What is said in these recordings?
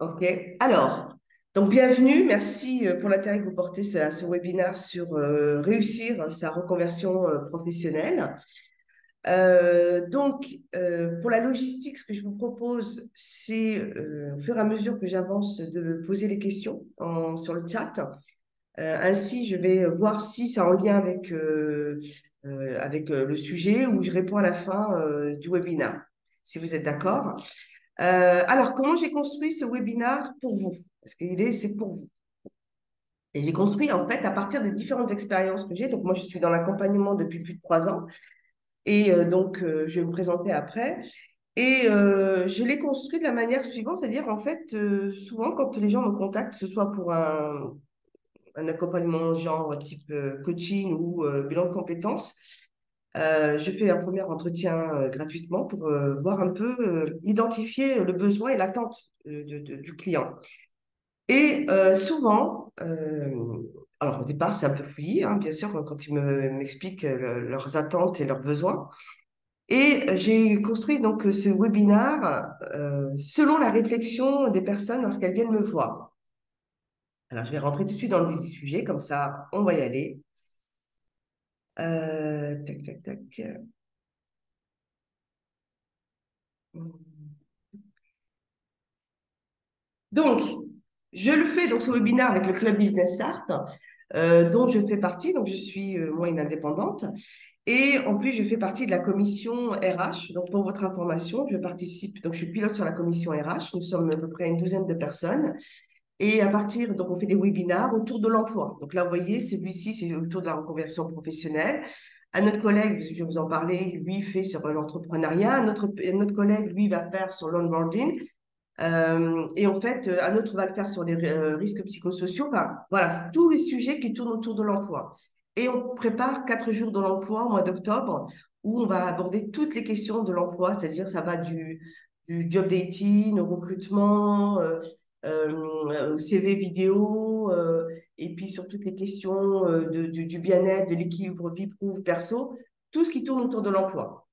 Ok. Alors, donc bienvenue. Merci pour l'intérêt que vous portez à ce webinaire sur réussir sa reconversion professionnelle. Pour la logistique, ce que je vous propose, c'est au fur et à mesure que j'avance de poser les questions sur le chat. Ainsi, je vais voir si c'est en lien avec le sujet ou je réponds à la fin du webinaire, si vous êtes d'accord. Alors, comment j'ai construit ce webinaire pour vous? Parce c'est pour vous. Et j'ai construit en fait à partir des différentes expériences que j'ai. Donc, moi, je suis dans l'accompagnement depuis plus de 3 ans. Et je vais me présenter après. Et je l'ai construit de la manière suivante, c'est-à-dire en fait, souvent quand les gens me contactent, que ce soit pour un accompagnement genre type coaching ou bilan de compétences, je fais un premier entretien gratuitement pour voir un peu, identifier le besoin et l'attente du client. Et souvent, alors au départ, c'est un peu fouillis, hein, bien sûr, quand ils m'expliquent leurs attentes et leurs besoins. Et j'ai construit donc ce webinaire selon la réflexion des personnes lorsqu'elles viennent me voir. Alors, je vais rentrer tout de suite dans le vif du sujet, comme ça, on va y aller. Tac, tac, tac. Donc, je le fais, donc ce webinaire avec le Club Business Art, dont je fais partie. Donc, je suis, moi, une indépendante. Et en plus, je fais partie de la commission RH. Donc, pour votre information, je participe, donc je suis pilote sur la commission RH. Nous sommes à peu près une douzaine de personnes. Et à partir, donc on fait des webinaires autour de l'emploi. Donc là, vous voyez, celui-ci, c'est autour de la reconversion professionnelle. Un autre collègue, je vais vous en parler, lui fait sur l'entrepreneuriat. Un autre collègue, lui, va faire sur l'onboarding. Et en fait, un autre va le faire sur les risques psychosociaux. Enfin, voilà, tous les sujets qui tournent autour de l'emploi. Et on prépare 4 jours de l'emploi au mois d'octobre où on va aborder toutes les questions de l'emploi, c'est-à-dire ça va du job dating au recrutement, au CV vidéo, et puis sur toutes les questions du bien-être, de l'équilibre vie pro, perso, tout ce qui tourne autour de l'emploi.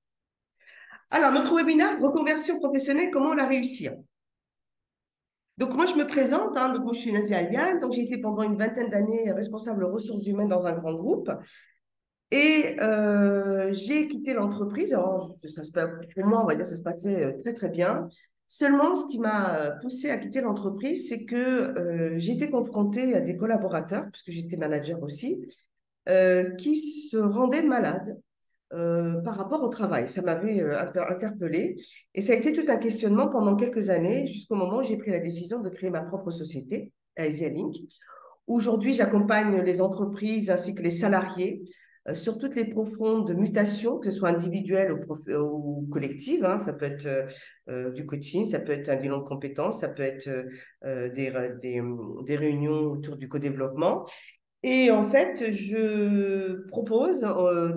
Alors, notre webinaire, reconversion professionnelle, comment la réussir? Donc, moi, je me présente, hein, donc moi, je suis Nasia Aliane, donc j'ai été pendant une vingtaine d'années responsable ressources humaines dans un grand groupe. Et j'ai quitté l'entreprise. Alors, pour moi, on va dire que ça se passait très, très bien. Seulement, ce qui m'a poussé à quitter l'entreprise, c'est que j'ai été confrontée à des collaborateurs, puisque j'étais manager aussi, qui se rendaient malades par rapport au travail. Ça m'avait un peu interpellée. Et ça a été tout un questionnement pendant quelques années, jusqu'au moment où j'ai pris la décision de créer ma propre société, Asia Link. Aujourd'hui, j'accompagne les entreprises ainsi que les salariés sur toutes les profondes mutations, que ce soit individuelles ou collectives, hein. Ça peut être du coaching, ça peut être un bilan de compétences, ça peut être des réunions autour du co-développement. Et en fait, je propose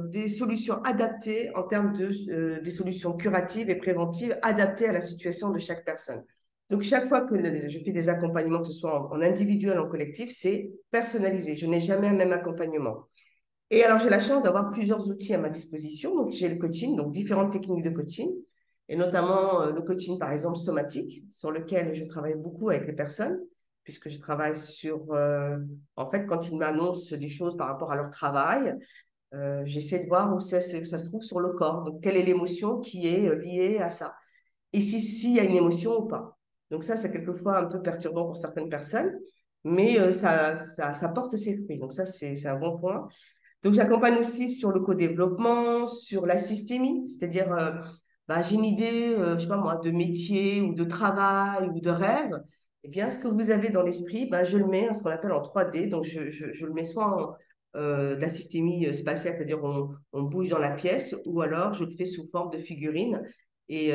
des solutions adaptées en termes des solutions curatives et préventives adaptées à la situation de chaque personne. Donc, chaque fois que je fais des accompagnements, que ce soit en individuel ou en collectif, c'est personnalisé. Je n'ai jamais un même accompagnement. Et alors, j'ai la chance d'avoir plusieurs outils à ma disposition. Donc, j'ai le coaching, donc différentes techniques de coaching, et notamment le coaching, par exemple, somatique, sur lequel je travaille beaucoup avec les personnes, puisque je travaille en fait, quand ils m'annoncent des choses par rapport à leur travail, j'essaie de voir où ça se trouve sur le corps. Donc, quelle est l'émotion qui est liée à ça? Et s'il y a une émotion ou pas. Donc, ça, c'est quelquefois un peu perturbant pour certaines personnes, mais ça porte ses fruits. Donc, ça, c'est un bon point. Donc, j'accompagne aussi sur le co-développement, sur la systémie, c'est-à-dire, j'ai une idée, je sais pas moi, de métier ou de travail ou de rêve. Eh bien, ce que vous avez dans l'esprit, je le mets, ce qu'on appelle en 3D. Donc, je le mets soit en de la systémie spatiale, c'est-à-dire on bouge dans la pièce, ou alors je le fais sous forme de figurine. Et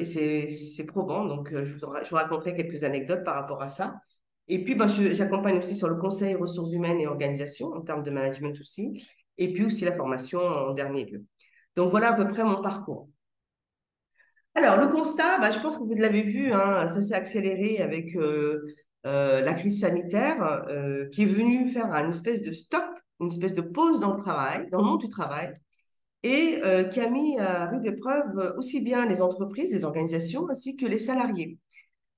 c'est probant. Donc, je vous raconterai quelques anecdotes par rapport à ça. Et puis, j'accompagne aussi sur le conseil ressources humaines et organisation, en termes de management aussi, et puis aussi la formation en dernier lieu. Donc, voilà à peu près mon parcours. Alors, le constat, je pense que vous l'avez vu, hein, ça s'est accéléré avec la crise sanitaire qui est venue faire une espèce de stop, une espèce de pause dans le travail, dans le monde du travail, et qui a mis à rude épreuve aussi bien les entreprises, les organisations, ainsi que les salariés.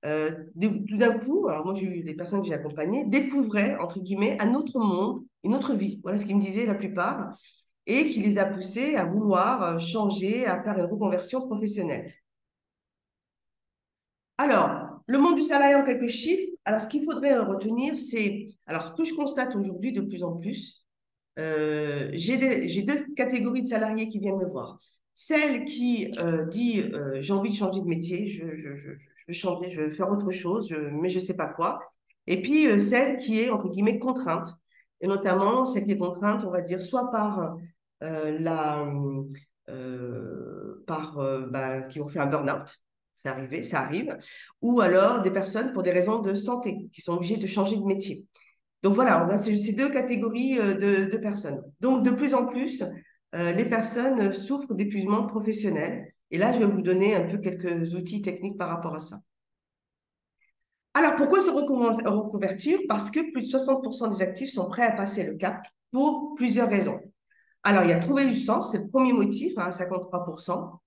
tout d'un coup, alors moi j'ai eu des personnes que j'ai accompagnées, découvraient, entre guillemets, un autre monde, une autre vie. Voilà ce qu'ils me disaient la plupart, et qui les a poussés à vouloir changer, à faire une reconversion professionnelle. Alors, le monde du salarié en quelques chiffres. Alors, ce qu'il faudrait retenir, c'est, alors ce que je constate aujourd'hui de plus en plus, j'ai deux catégories de salariés qui viennent me voir. Celle qui dit j'ai envie de changer de métier, je veux changer, je veux faire autre chose, mais je ne sais pas quoi. Et puis celle qui est entre guillemets contrainte, et notamment celle qui est contrainte, on va dire, soit par qui ont fait un burn-out, ça arrive, ou alors des personnes pour des raisons de santé qui sont obligées de changer de métier. Donc voilà, on a ces deux catégories de personnes. Donc de plus en plus, les personnes souffrent d'épuisement professionnel. Et là, je vais vous donner un peu quelques outils techniques par rapport à ça. Alors, pourquoi se reconvertir? Parce que plus de 60% des actifs sont prêts à passer le cap pour plusieurs raisons. Alors, il y a trouver du sens, c'est le premier motif, hein, 53%.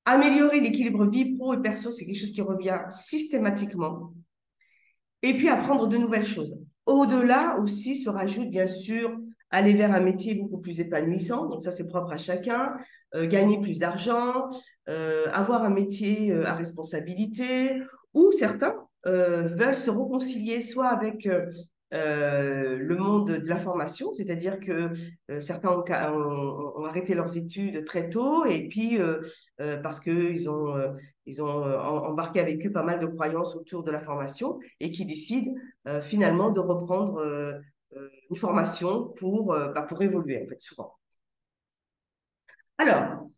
Améliorer l'équilibre vie pro et perso, c'est quelque chose qui revient systématiquement. Et puis apprendre de nouvelles choses. Au-delà aussi se rajoute bien sûr aller vers un métier beaucoup plus épanouissant, donc ça c'est propre à chacun, gagner plus d'argent, avoir un métier à responsabilité, ou certains veulent se réconcilier soit avec le monde de la formation, c'est-à-dire que certains ont arrêté leurs études très tôt et puis parce qu'ils ont embarqué avec eux pas mal de croyances autour de la formation et qui décident finalement de reprendre une formation pour évoluer, en fait, souvent. Alors,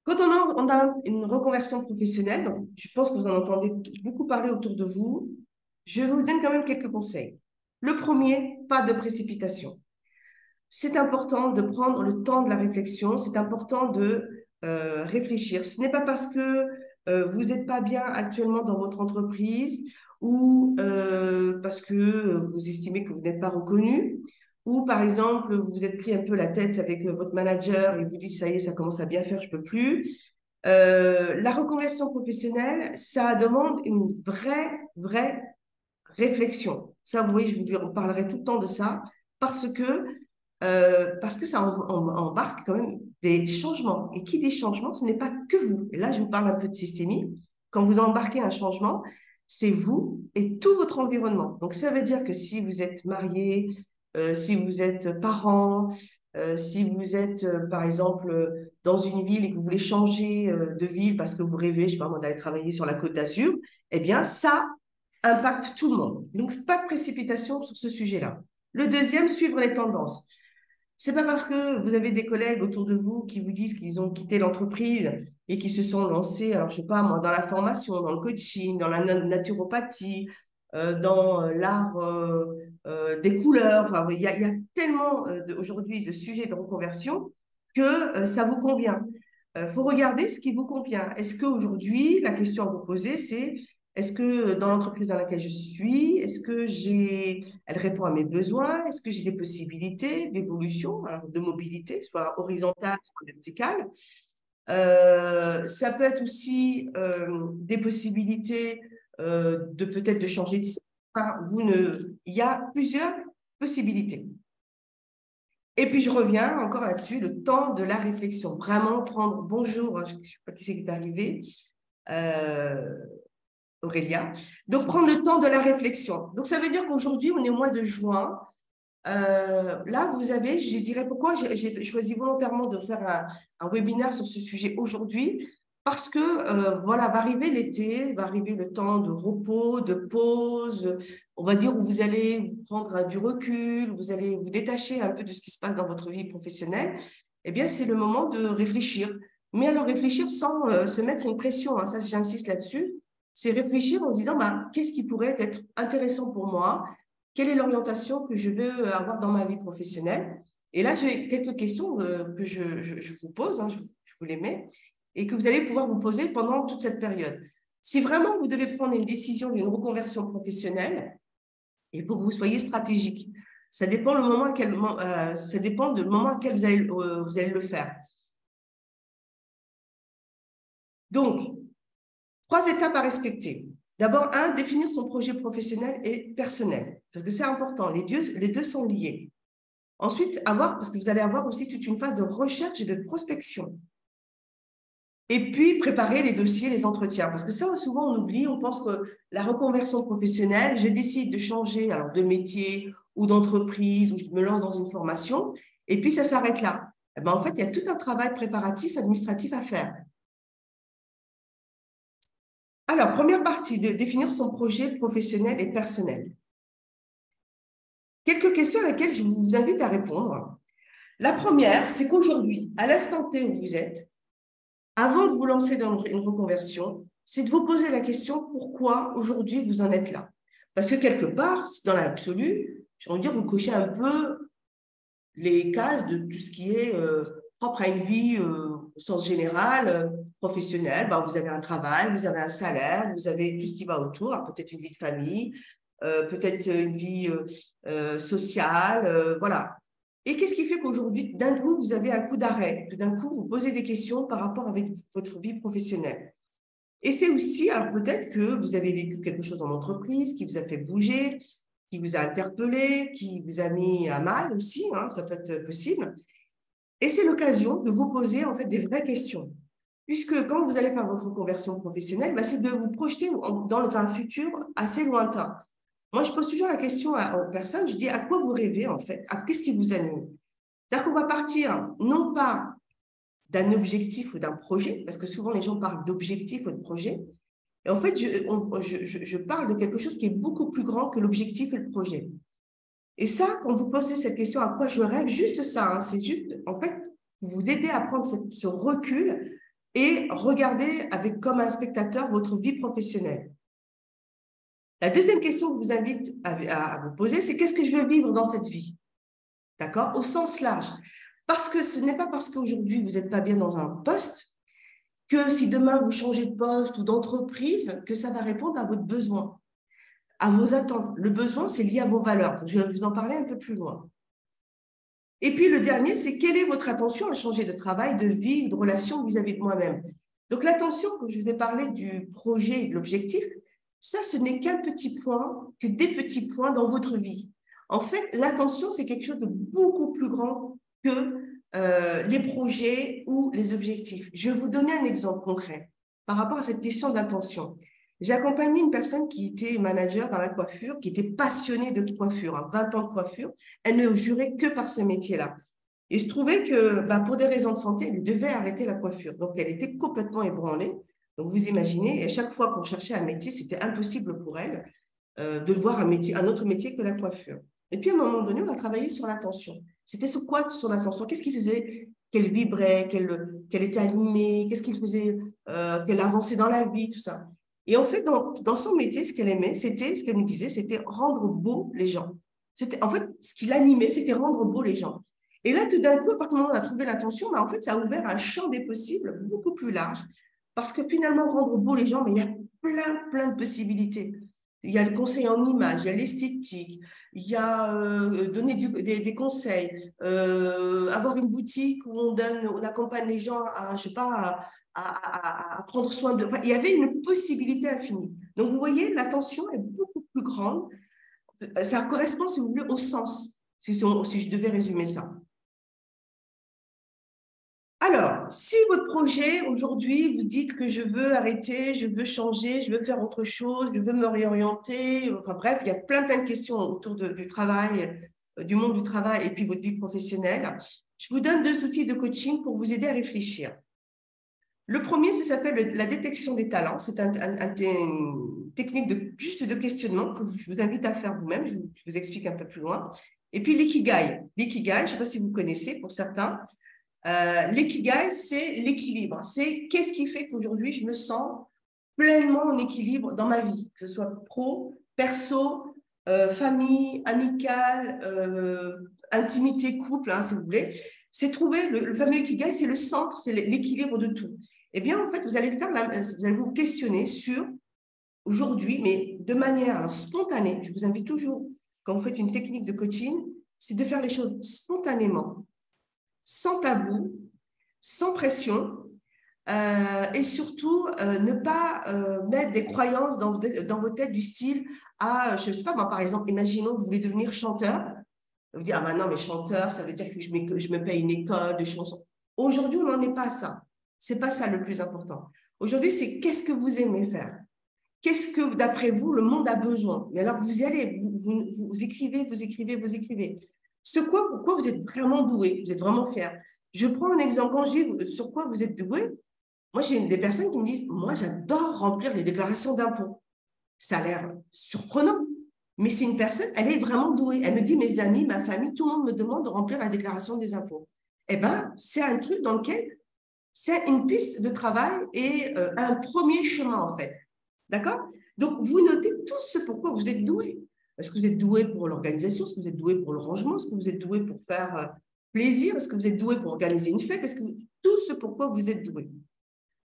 quand on a une reconversion professionnelle, donc je pense que vous en entendez beaucoup parler autour de vous, je vous donne quand même quelques conseils. Le premier, pas de précipitation. C'est important de prendre le temps de la réflexion, c'est important de réfléchir. Ce n'est pas parce que vous n'êtes pas bien actuellement dans votre entreprise ou parce que vous estimez que vous n'êtes pas reconnu ou par exemple vous vous êtes pris un peu la tête avec votre manager et vous dites ça y est, ça commence à bien faire, je peux plus. La reconversion professionnelle, ça demande une vraie réflexion. Ça, vous voyez, je vous parlerai tout le temps de ça parce que ça embarque quand même des changements. Et qui dit changement, ce n'est pas que vous. Et là, je vous parle un peu de systémie. Quand vous embarquez un changement, c'est vous et tout votre environnement. Donc, ça veut dire que si vous êtes marié, si vous êtes parent, si vous êtes, par exemple, dans une ville et que vous voulez changer de ville parce que vous rêvez, je sais pas moi, d'aller travailler sur la Côte d'Azur, eh bien, ça impacte tout le monde. Donc, pas de précipitation sur ce sujet-là. Le deuxième, suivre les tendances. C'est pas parce que vous avez des collègues autour de vous qui vous disent qu'ils ont quitté l'entreprise et qui se sont lancés, alors je sais pas moi, dans la formation, dans le coaching, dans la naturopathie, dans l'art des couleurs. Enfin, il y a tellement aujourd'hui de sujets de reconversion que ça vous convient. Il faut regarder ce qui vous convient. Est-ce qu'aujourd'hui, la question à vous poser, c'est est-ce que dans l'entreprise dans laquelle je suis, est-ce que elle répond à mes besoins? Est-ce que j'ai des possibilités d'évolution, alors de mobilité, soit horizontale, soit verticale? Ça peut être aussi des possibilités de peut-être de changer de site. Enfin, il y a plusieurs possibilités. Et puis je reviens encore là-dessus, le temps de la réflexion. Vraiment prendre, bonjour, je ne sais pas qui c'est qui est arrivé. Euh, Aurélia. Donc, prendre le temps de la réflexion. Donc, ça veut dire qu'aujourd'hui, on est au mois de juin. Là, vous avez, je dirais pourquoi j'ai choisi volontairement de faire un webinaire sur ce sujet aujourd'hui, parce que voilà, va arriver l'été, va arriver le temps de repos, de pause, on va dire où vous allez prendre du recul, vous allez vous détacher un peu de ce qui se passe dans votre vie professionnelle. Eh bien, c'est le moment de réfléchir. Mais alors, réfléchir sans se mettre une pression, hein, ça, j'insiste là-dessus, c'est réfléchir en se disant, bah, qu'est-ce qui pourrait être intéressant pour moi? Quelle est l'orientation que je veux avoir dans ma vie professionnelle? Et là, j'ai quelques questions que je vous pose, hein, je vous les mets, et que vous allez pouvoir vous poser pendant toute cette période. Si vraiment vous devez prendre une décision d'une reconversion professionnelle, il faut que vous soyez stratégique. Ça dépend, ça dépend du moment à quel vous allez le faire. Donc, 3 étapes à respecter. D'abord, définir son projet professionnel et personnel, parce que c'est important, les deux sont liés. Ensuite, parce que vous allez avoir aussi toute une phase de recherche et de prospection. Et puis, préparer les dossiers, les entretiens. Parce que ça, souvent, on oublie, on pense que la reconversion professionnelle, je décide de changer alors, de métier ou d'entreprise, ou je me lance dans une formation, et puis ça s'arrête là. Eh bien, en fait, il y a tout un travail préparatif, administratif à faire. Alors, première partie, de définir son projet professionnel et personnel. Quelques questions à lesquelles je vous invite à répondre. La première, c'est qu'aujourd'hui, à l'instant T où vous êtes, avant de vous lancer dans une reconversion, c'est de vous poser la question pourquoi aujourd'hui vous en êtes là. Parce que quelque part, dans l'absolu, j'ai envie de dire, vous cochez un peu les cases de tout ce qui est propre à une vie au sens général, professionnelle. Ben, vous avez un travail, vous avez un salaire, vous avez tout ce qui va autour, peut-être une vie de famille, peut-être une vie sociale, voilà. Et qu'est-ce qui fait qu'aujourd'hui, d'un coup, vous avez un coup d'arrêt, que d'un coup, vous posez des questions par rapport avec votre vie professionnelle. Et c'est aussi, alors peut-être que vous avez vécu quelque chose en entreprise qui vous a fait bouger, qui vous a interpellé, qui vous a mis à mal aussi, hein, ça peut être possible. Et c'est l'occasion de vous poser en fait des vraies questions. Puisque quand vous allez faire votre conversion professionnelle, ben, c'est de vous projeter dans un futur assez lointain. Moi, je pose toujours la question aux personnes, je dis à quoi vous rêvez en fait, à qu'est-ce qui vous anime. C'est-à-dire qu'on va partir non pas d'un objectif ou d'un projet, parce que souvent les gens parlent d'objectif ou de projet, et en fait, je parle de quelque chose qui est beaucoup plus grand que l'objectif et le projet. Et ça, quand vous posez cette question à quoi je rêve, juste ça, hein, c'est juste, en fait, vous aider à prendre ce recul et regarder avec comme un spectateur votre vie professionnelle. La deuxième question que je vous invite à vous poser, c'est qu'est-ce que je veux vivre dans cette vie? D'accord? Au sens large. Parce que ce n'est pas parce qu'aujourd'hui vous n'êtes pas bien dans un poste que si demain vous changez de poste ou d'entreprise, que ça va répondre à votre besoin, à vos attentes. Le besoin, c'est lié à vos valeurs. Donc, je vais vous en parler un peu plus loin. Et puis le dernier, c'est quelle est votre attention à changer de travail, de vie, de relation vis-à-vis de moi-même. Donc l'attention, quand je vous ai parlé du projet et de l'objectif, ça, ce n'est qu'un petit point, que des petits points dans votre vie. En fait, l'attention, c'est quelque chose de beaucoup plus grand que les projets ou les objectifs. Je vais vous donner un exemple concret par rapport à cette question d'attention. J'ai accompagné une personne qui était manager dans la coiffure, qui était passionnée de coiffure, hein, 20 ans de coiffure. Elle ne jurait que par ce métier-là. Il se trouvait que pour des raisons de santé, elle devait arrêter la coiffure. Donc, elle était complètement ébranlée. Donc, vous imaginez, et chaque fois qu'on cherchait un métier, c'était impossible pour elle de voir un autre métier que la coiffure. Et puis, à un moment donné, on a travaillé sur l'attention. C'était sur quoi sur l'attention? Qu'est-ce qui faisait qu'elle vibrait, qu'elle était animée? Qu'est-ce qui faisait qu'elle avançait dans la vie, tout ça? Et en fait, dans son métier, ce qu'elle aimait, ce qu'elle me disait, c'était rendre beau les gens. En fait, ce qui l'animait, c'était rendre beau les gens. Et là, tout d'un coup, à partir du moment où on a trouvé l'attention, en fait, ça a ouvert un champ des possibles beaucoup plus large. Parce que finalement, rendre beau les gens, mais il y a plein de possibilités. Il y a le conseil en image, il y a l'esthétique, il y a donner des conseils, avoir une boutique où on accompagne les gens à, je sais pas, à prendre soin de... Enfin, il y avait une possibilité infinie. Donc, vous voyez, l'attention est beaucoup plus grande. Ça correspond, si vous voulez, au sens, si je devais résumer ça. Alors, si votre projet, aujourd'hui, vous dites que je veux arrêter, je veux changer, je veux faire autre chose, je veux me réorienter, enfin bref, il y a plein de questions autour du travail, du monde du travail et puis votre vie professionnelle, je vous donne 2 outils de coaching pour vous aider à réfléchir. Le premier, ça s'appelle la détection des talents. C'est une technique juste de questionnement que je vous invite à faire vous-même. Je vous explique un peu plus loin. Et puis l'ikigai. L'ikigai, je ne sais pas si vous connaissez pour certains. L'ikigai, c'est l'équilibre. C'est qu'est-ce qui fait qu'aujourd'hui, je me sens pleinement en équilibre dans ma vie, que ce soit pro, perso, famille, amicale, intimité, couple, hein, si vous voulez. C'est trouver le fameux ikigai, c'est le centre, c'est l'équilibre de tout. Eh bien, en fait, vous allez vous questionner sur aujourd'hui, mais de manière alors, spontanée. Je vous invite toujours, quand vous faites une technique de coaching, c'est de faire les choses spontanément, sans tabou, sans pression, Et surtout, ne pas mettre des croyances dans vos têtes du style, ah, je ne sais pas, moi, par exemple, imaginons que vous voulez devenir chanteur. Vous dites, ah, bah non, mais chanteur, ça veut dire que je me paye une école de chansons. Aujourd'hui, on n'en est pas à ça. Ce n'est pas ça le plus important. Aujourd'hui, c'est qu'est-ce que vous aimez faire? Qu'est-ce que, d'après vous, le monde a besoin? Mais alors, vous y allez, vous écrivez, vous écrivez, vous écrivez. Pourquoi vous êtes vraiment doué, vous êtes vraiment fier. Je prends un exemple, quand je dis sur quoi vous êtes doué, moi, j'ai des personnes qui me disent, moi, j'adore remplir les déclarations d'impôts. Ça a l'air surprenant, mais c'est une personne, elle est vraiment douée. Elle me dit, mes amis, ma famille, tout le monde me demande de remplir la déclaration des impôts. Eh bien, c'est un truc dans lequel c'est une piste de travail et un premier chemin, en fait. D'accord? Donc, vous notez tout ce pourquoi vous êtes doué. Est-ce que vous êtes doué pour l'organisation? Est-ce que vous êtes doué pour le rangement? Est-ce que vous êtes doué pour faire plaisir? Est-ce que vous êtes doué pour organiser une fête? Tout ce pourquoi vous êtes doué?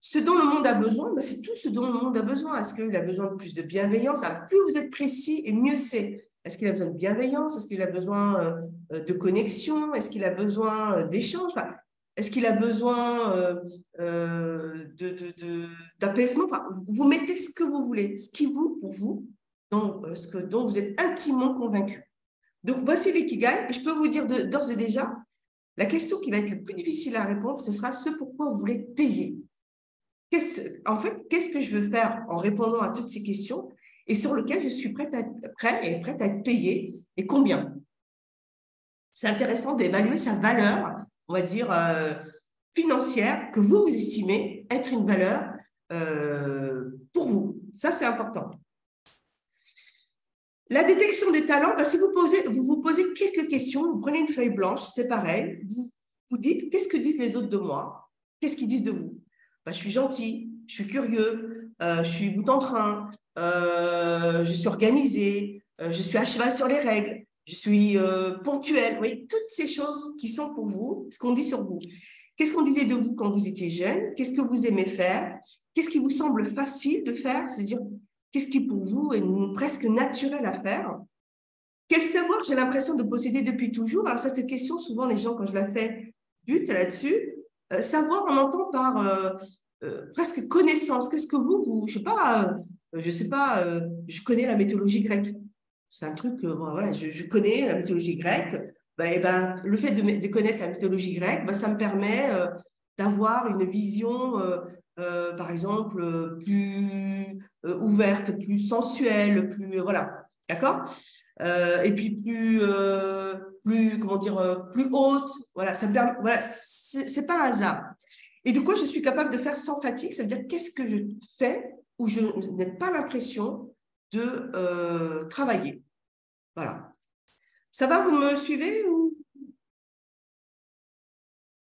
Ce dont le monde a besoin, ben c'est tout ce dont le monde a besoin. Est-ce qu'il a besoin de plus de bienveillance? Alors, plus vous êtes précis et mieux c'est. Est-ce qu'il a besoin de bienveillance? Est-ce qu'il a besoin de connexion? Est-ce qu'il a besoin d'échange? Enfin, est-ce qu'il a besoin d'apaisement? Enfin, vous mettez ce que vous voulez, ce qui vous, pour vous, donc, dont vous êtes intimement convaincu. Donc, voici l'ikigai. Et je peux vous dire d'ores et déjà, la question qui va être la plus difficile à répondre, ce sera ce pourquoi vous voulez payer. En fait, qu'est-ce que je veux faire en répondant à toutes ces questions et sur lequel je suis prête à être payée et combien? C'est intéressant d'évaluer sa valeur, on va dire, financière que vous estimez être une valeur pour vous. Ça, c'est important. La détection des talents, si vous vous posez quelques questions, vous prenez une feuille blanche, c'est pareil, vous dites qu'est-ce que disent les autres de moi? Qu'est-ce qu'ils disent de vous? Je suis gentil, je suis curieux, je suis bout en train, je suis organisée, je suis à cheval sur les règles, je suis ponctuelle. Vous voyez, toutes ces choses qui sont pour vous, ce qu'on dit sur vous. Qu'est-ce qu'on disait de vous quand vous étiez jeune? Qu'est-ce que vous aimez faire? Qu'est-ce qui vous semble facile de faire? C'est-à-dire, qu'est-ce qui pour vous est presque naturel à faire? Quel savoir j'ai l'impression de posséder depuis toujours? Alors ça, cette question, souvent les gens, quand je la fais, butent là-dessus. Savoir, on entend par presque connaissance. Qu'est-ce que je sais pas, je connais la mythologie grecque. C'est un truc, voilà, je connais la mythologie grecque. Le fait de connaître la mythologie grecque, ça me permet d'avoir une vision, par exemple, plus ouverte, plus sensuelle, plus, voilà, d'accord? Et puis comment dire, plus haute. Voilà, ça me permet, voilà, c'est pas un hasard. Et du coup, je suis capable de faire sans fatigue. Ça veut dire qu'est-ce que je fais où je n'ai pas l'impression de travailler. Voilà. Ça va, vous me suivez ou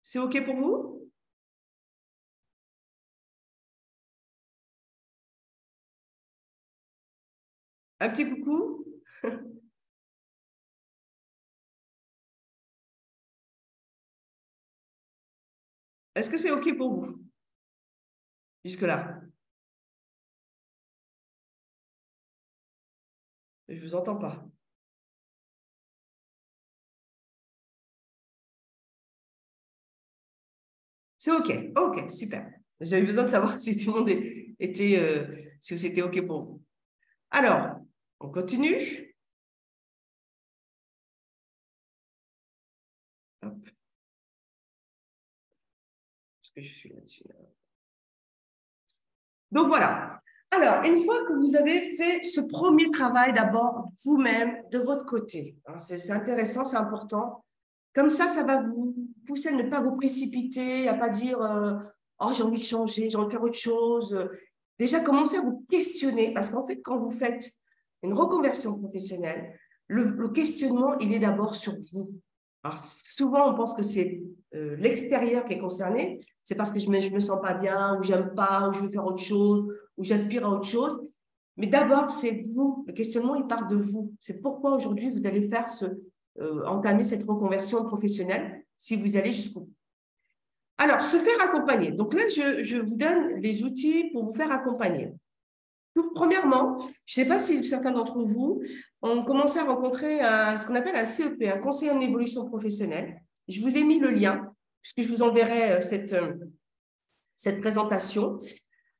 c'est OK pour vous? Un petit coucou? Est-ce que c'est OK pour vous jusque-là? Je ne vous entends pas. C'est OK. OK, super. J'avais besoin de savoir si tout le monde était, si c'était OK pour vous. Alors, on continue. Hop. Est-ce que je suis là-dessus? Donc voilà. Alors, une fois que vous avez fait ce premier travail d'abord vous-même, de votre côté, hein, c'est intéressant, c'est important. Comme ça va vous pousser à ne pas vous précipiter, à ne pas dire oh, j'ai envie de changer, j'ai envie de faire autre chose. Déjà, commencez à vous questionner, parce qu'en fait, quand vous faites une reconversion professionnelle, le questionnement, il est d'abord sur vous. Alors, souvent, on pense que c'est l'extérieur qui est concerné. C'est parce que je me sens pas bien, ou j'aime pas, ou je veux faire autre chose, ou j'aspire à autre chose. Mais d'abord, c'est vous. Le questionnement, il part de vous. C'est pourquoi aujourd'hui, vous allez faire entamer cette reconversion professionnelle si vous allez jusqu'au bout. Alors, se faire accompagner. Donc là, je vous donne les outils pour vous faire accompagner. Donc, premièrement, je ne sais pas si certains d'entre vous ont commencé à rencontrer ce qu'on appelle un CEP, un conseiller en évolution professionnelle. Je vous ai mis le lien, puisque je vous enverrai cette présentation.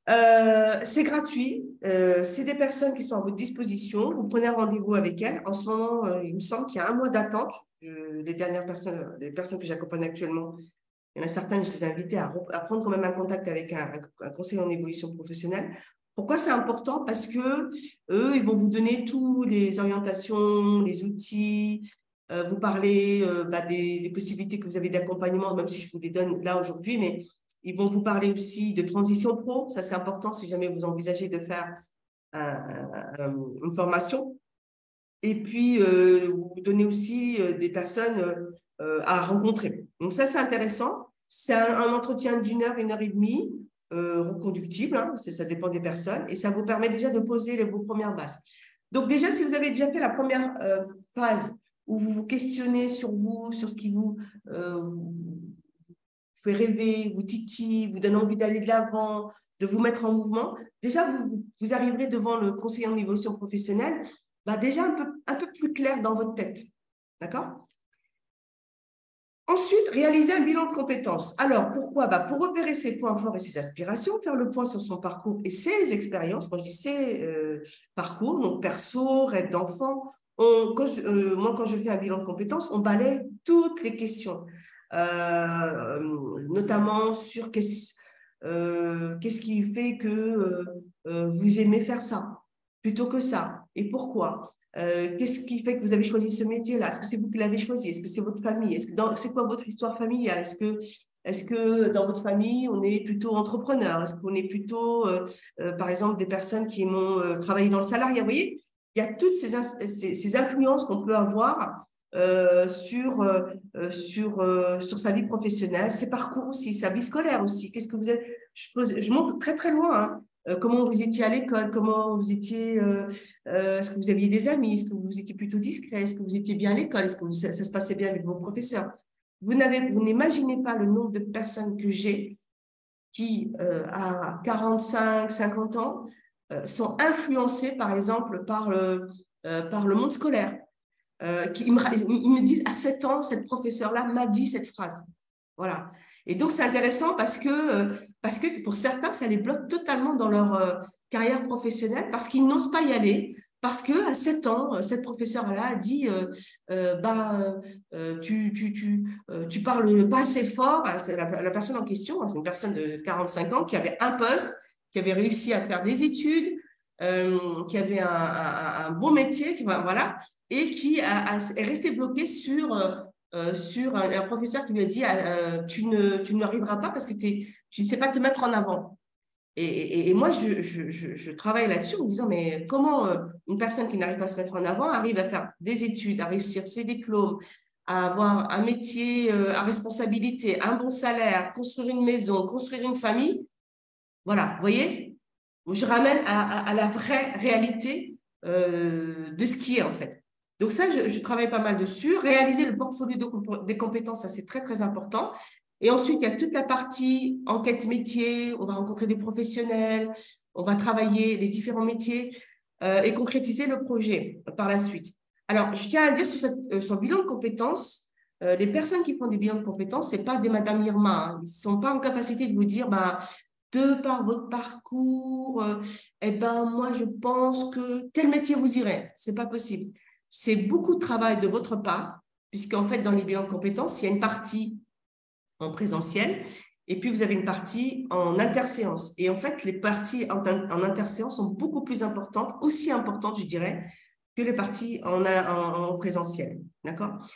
C'est gratuit, c'est des personnes qui sont à votre disposition. Vous prenez un rendez-vous avec elles. En ce moment, il me semble qu'il y a un mois d'attente. Les personnes que j'accompagne actuellement, il y en a certaines, je les ai invitées à prendre quand même un contact avec un conseiller en évolution professionnelle. Pourquoi c'est important? Parce que eux, ils vont vous donner toutes les orientations, les outils, vous parler des possibilités que vous avez d'accompagnement, même si je vous les donne là aujourd'hui, mais ils vont vous parler aussi de transition pro. Ça, c'est important si jamais vous envisagez de faire une formation. Et puis, vous donnez aussi des personnes à rencontrer. Donc, ça, c'est intéressant. C'est un entretien d'une heure et demie, reconductible, hein, ça dépend des personnes, et ça vous permet déjà de poser vos premières bases. Donc, déjà, si vous avez déjà fait la première phase où vous vous questionnez sur vous, sur ce qui vous fait rêver, vous titille, vous donne envie d'aller de l'avant, de vous mettre en mouvement, déjà, vous arriverez devant le conseiller en évolution professionnelle, déjà un peu plus clair dans votre tête. D'accord? Ensuite, réaliser un bilan de compétences. Alors, pourquoi? Pour repérer ses points forts et ses aspirations, faire le point sur son parcours et ses expériences. Moi, je dis ses parcours, donc perso, rêve d'enfant. Moi, quand je fais un bilan de compétences, on balaye toutes les questions, notamment sur qu'est-ce qui fait que vous aimez faire ça plutôt que ça et pourquoi. Qu'est-ce qui fait que vous avez choisi ce métier-là? Est-ce que c'est vous qui l'avez choisi? Est-ce que c'est votre famille? C'est quoi votre histoire familiale? Est-ce que dans votre famille, on est plutôt entrepreneur? Est-ce qu'on est plutôt, par exemple, des personnes qui aiment travailler dans le salariat? Vous voyez, il y a toutes ces influences qu'on peut avoir sur sa vie professionnelle, ses parcours aussi, sa vie scolaire aussi. Qu'est-ce que vous êtes? Je monte très, très loin, hein. Comment vous étiez à l'école, comment vous étiez, est-ce que vous aviez des amis, est-ce que vous étiez plutôt discret, est-ce que vous étiez bien à l'école, est-ce que ça se passait bien avec vos professeurs? Vous n'imaginez pas le nombre de personnes que j'ai qui, à 45, 50 ans, sont influencées, par exemple, par le monde scolaire. Ils me disent, à 7 ans, cette professeure-là m'a dit cette phrase. Voilà. Et donc, c'est intéressant parce que pour certains, ça les bloque totalement dans leur carrière professionnelle parce qu'ils n'osent pas y aller. Parce qu'à 7 ans, cette professeure-là a dit tu parles pas assez fort. C'est la personne en question, c'est une personne de 45 ans qui avait un poste, qui avait réussi à faire des études, qui avait un bon métier, voilà, et qui est resté bloqué sur un professeur qui lui a dit tu ne arriveras pas parce que tu ne sais pas te mettre en avant. Et moi, je travaille là-dessus en me disant, mais comment une personne qui n'arrive pas à se mettre en avant arrive à faire des études, à réussir ses diplômes, à avoir un métier à responsabilité, un bon salaire, construire une maison, construire une famille? Voilà, vous voyez? Je ramène à la vraie réalité de ce qui est en fait. Donc ça, je travaille pas mal dessus. Réaliser le portfolio des compétences, ça c'est très, très important. Et ensuite, il y a toute la partie enquête métier. On va rencontrer des professionnels, on va travailler les différents métiers et concrétiser le projet par la suite. Alors, je tiens à dire sur bilan de compétences, les personnes qui font des bilans de compétences, ce n'est pas des Madame Irma. Hein. Ils ne sont pas en capacité de vous dire, de par votre parcours, moi, je pense que tel métier vous irait. Ce n'est pas possible. C'est beaucoup de travail de votre part, puisqu'en fait, dans les bilans de compétences, il y a une partie en présentiel et puis vous avez une partie en interséance. Et en fait, les parties en interséance sont beaucoup plus importantes, aussi importantes, je dirais, que les parties en présentiel. D'accord?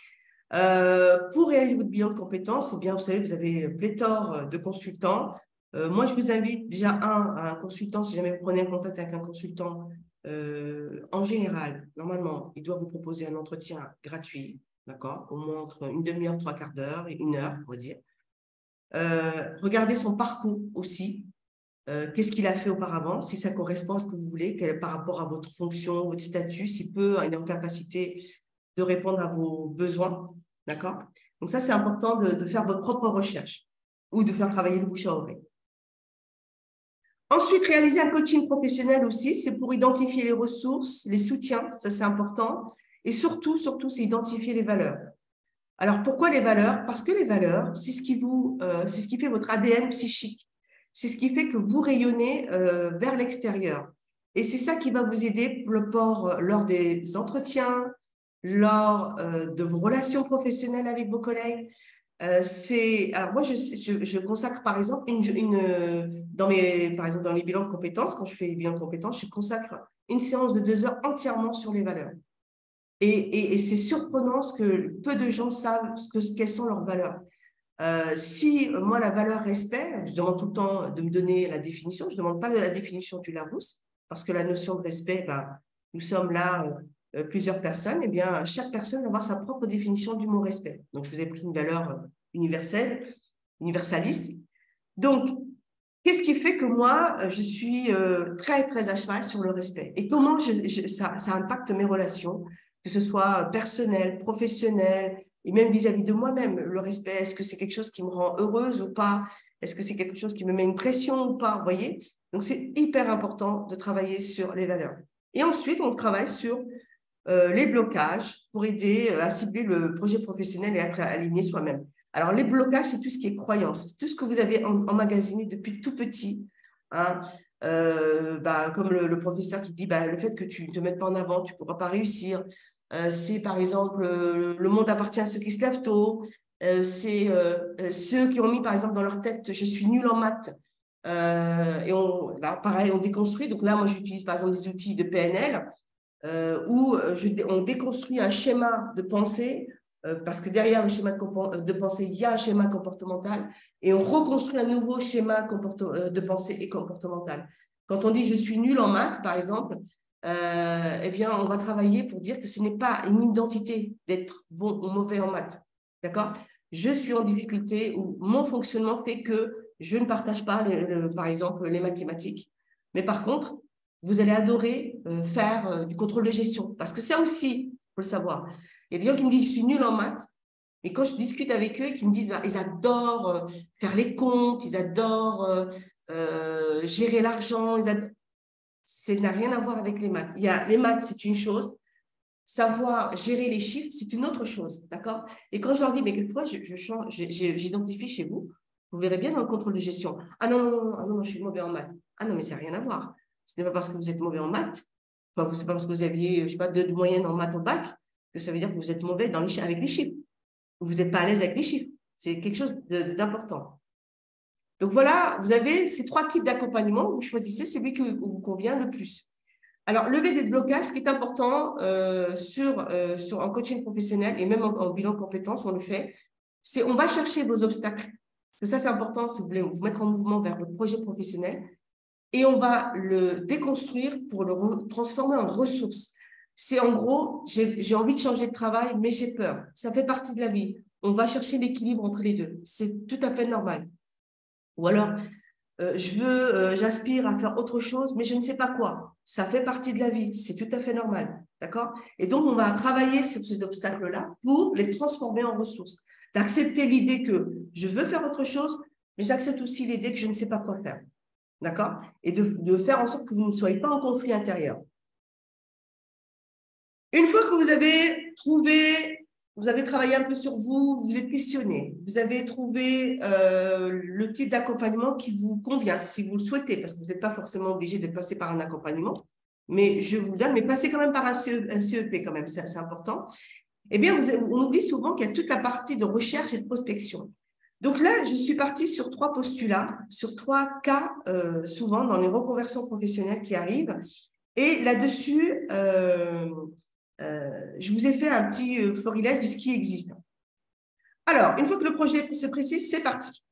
Pour réaliser votre bilan de compétences, eh bien, vous savez, vous avez pléthore de consultants. Moi, je vous invite déjà à un consultant, si jamais vous prenez un contact avec un consultant, en général, normalement, il doit vous proposer un entretien gratuit, d'accord? Au moins entre une demi-heure, trois quarts d'heure et une heure, on va dire. Regardez son parcours aussi. Qu'est-ce qu'il a fait auparavant, si ça correspond à ce que vous voulez, par rapport à votre fonction, votre statut, s'il est en capacité de répondre à vos besoins, d'accord? Donc ça, c'est important de faire votre propre recherche ou de faire travailler le bouche à oreille. Ensuite, réaliser un coaching professionnel aussi, c'est pour identifier les ressources, les soutiens, ça c'est important, et surtout, c'est identifier les valeurs. Alors, pourquoi les valeurs? Parce que les valeurs, c'est ce qui fait votre ADN psychique. c'est ce qui fait que vous rayonnez vers l'extérieur. Et c'est ça qui va vous aider lors des entretiens, lors de vos relations professionnelles avec vos collègues. Alors moi, je consacre par exemple par exemple dans les bilans de compétences, quand je fais les bilans de compétences, je consacre une séance de 2 heures entièrement sur les valeurs. Et c'est surprenant ce que peu de gens savent quelles sont leurs valeurs. Si moi, la valeur respect, je demande tout le temps de me donner la définition, je ne demande pas la définition du Larousse, parce que la notion de respect, ben, nous sommes là plusieurs personnes, et bien chaque personne va avoir sa propre définition du mot respect. Donc, je vous ai pris une valeur universelle, universaliste. Donc, qu'est-ce qui fait que moi, je suis très, très à cheval sur le respect? Et comment ça impacte mes relations, que ce soit personnel, professionnel, et même vis-à-vis de moi-même? Le respect, est-ce que c'est quelque chose qui me rend heureuse ou pas? Est-ce que c'est quelque chose qui me met une pression ou pas? Vous voyez? Donc, c'est hyper important de travailler sur les valeurs. Et ensuite, on travaille sur les blocages pour aider à cibler le projet professionnel et être aligné soi-même. Alors, les blocages, c'est tout ce qui est croyance, c'est tout ce que vous avez emmagasiné depuis tout petit. Hein. Comme le professeur qui dit le fait que tu ne te mettes pas en avant, tu ne pourras pas réussir. C'est par exemple le monde appartient à ceux qui se lèvent tôt. C'est ceux qui ont mis par exemple dans leur tête je suis nul en maths. Là, pareil, on déconstruit. Donc là, moi, j'utilise par exemple des outils de PNL où on déconstruit un schéma de pensée, parce que derrière le schéma de pensée, il y a un schéma comportemental, et on reconstruit un nouveau schéma de pensée et comportemental. Quand on dit je suis nul en maths, par exemple, eh bien, on va travailler pour dire que ce n'est pas une identité d'être bon ou mauvais en maths. D'accord? Je suis en difficulté ou mon fonctionnement fait que je ne partage pas, par exemple, les mathématiques. Mais par contre, vous allez adorer faire du contrôle de gestion. Parce que ça aussi, il faut le savoir. Il y a des gens qui me disent, je suis nulle en maths. Mais quand je discute avec eux et qu'ils me disent, ils adorent faire les comptes, ils adorent gérer l'argent, ça n'a rien à voir avec les maths. Les maths, c'est une chose. Savoir gérer les chiffres, c'est une autre chose. D'accord? Et quand je leur dis, mais quelquefois, j'identifie chez vous, vous verrez bien dans le contrôle de gestion. Ah non, non, non, non, non, je suis mauvais en maths. Ah non, mais ça n'a rien à voir. Ce n'est pas parce que vous êtes mauvais en maths, enfin, ce n'est pas parce que vous aviez, je sais pas, 2 de moyenne en maths au bac, que ça veut dire que vous êtes mauvais avec les chiffres. Vous n'êtes pas à l'aise avec les chiffres. C'est quelque chose d'important. Donc voilà, vous avez ces 3 types d'accompagnement. Vous choisissez celui qui vous convient le plus. Alors, lever des blocages, ce qui est important en coaching professionnel et même en bilan de compétences, on le fait, c'est on va chercher vos obstacles. Ça, c'est important si vous voulez vous mettre en mouvement vers votre projet professionnel. Et on va le déconstruire pour le transformer en ressources. C'est en gros, j'ai envie de changer de travail, mais j'ai peur. Ça fait partie de la vie. On va chercher l'équilibre entre les deux. C'est tout à fait normal. Ou alors, j'aspire à faire autre chose, mais je ne sais pas quoi. Ça fait partie de la vie. C'est tout à fait normal. D'accord? Et donc, on va travailler sur ces obstacles-là pour les transformer en ressources. D'accepter l'idée que je veux faire autre chose, mais j'accepte aussi l'idée que je ne sais pas quoi faire. D'accord? Et de faire en sorte que vous ne soyez pas en conflit intérieur. Une fois que vous avez travaillé un peu sur vous, vous êtes questionné, vous avez trouvé le type d'accompagnement qui vous convient, si vous le souhaitez, parce que vous n'êtes pas forcément obligé d'être passé par un accompagnement, mais je vous le donne, mais passez quand même par un CEP quand même, c'est important. Eh bien, on oublie souvent qu'il y a toute la partie de recherche et de prospection. Donc là, je suis partie sur 3 postulats, sur 3 cas, souvent dans les reconversions professionnelles qui arrivent. Et là-dessus, je vous ai fait un petit florilège de ce qui existe. Alors, une fois que le projet se précise, c'est parti.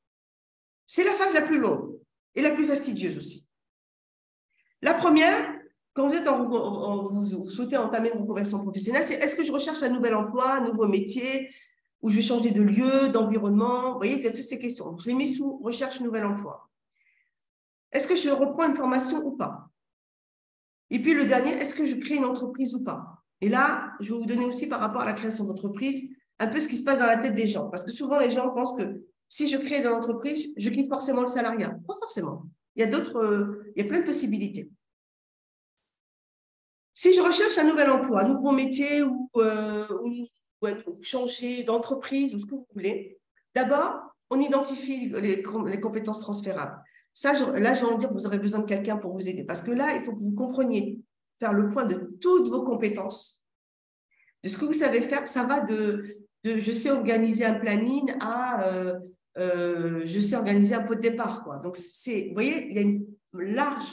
C'est la phase la plus longue et la plus fastidieuse aussi. La première, quand vous souhaitez entamer une reconversion professionnelle, c'est est-ce que je recherche un nouvel emploi, un nouveau métier, ou je vais changer de lieu, d'environnement? Vous voyez, il y a toutes ces questions. Je les mets sous recherche nouvel emploi. Est-ce que je reprends une formation ou pas? Et puis le dernier, est-ce que je crée une entreprise ou pas? Et là, je vais vous donner aussi par rapport à la création d'entreprise, un peu ce qui se passe dans la tête des gens. Parce que souvent, les gens pensent que si je crée une entreprise, je quitte forcément le salariat. Pas forcément. Il y a plein de possibilités. Si je recherche un nouvel emploi, un nouveau métier ou changer d'entreprise ou ce que vous voulez, d'abord, on identifie les compétences transférables. Ça, là, j'ai envie de dire que vous aurez besoin de quelqu'un pour vous aider. Parce que là, il faut que vous compreniez faire le point de toutes vos compétences, de ce que vous savez faire. Ça va de je sais organiser un planning à je sais organiser un pot de départ, quoi. Donc, vous voyez, il y a une large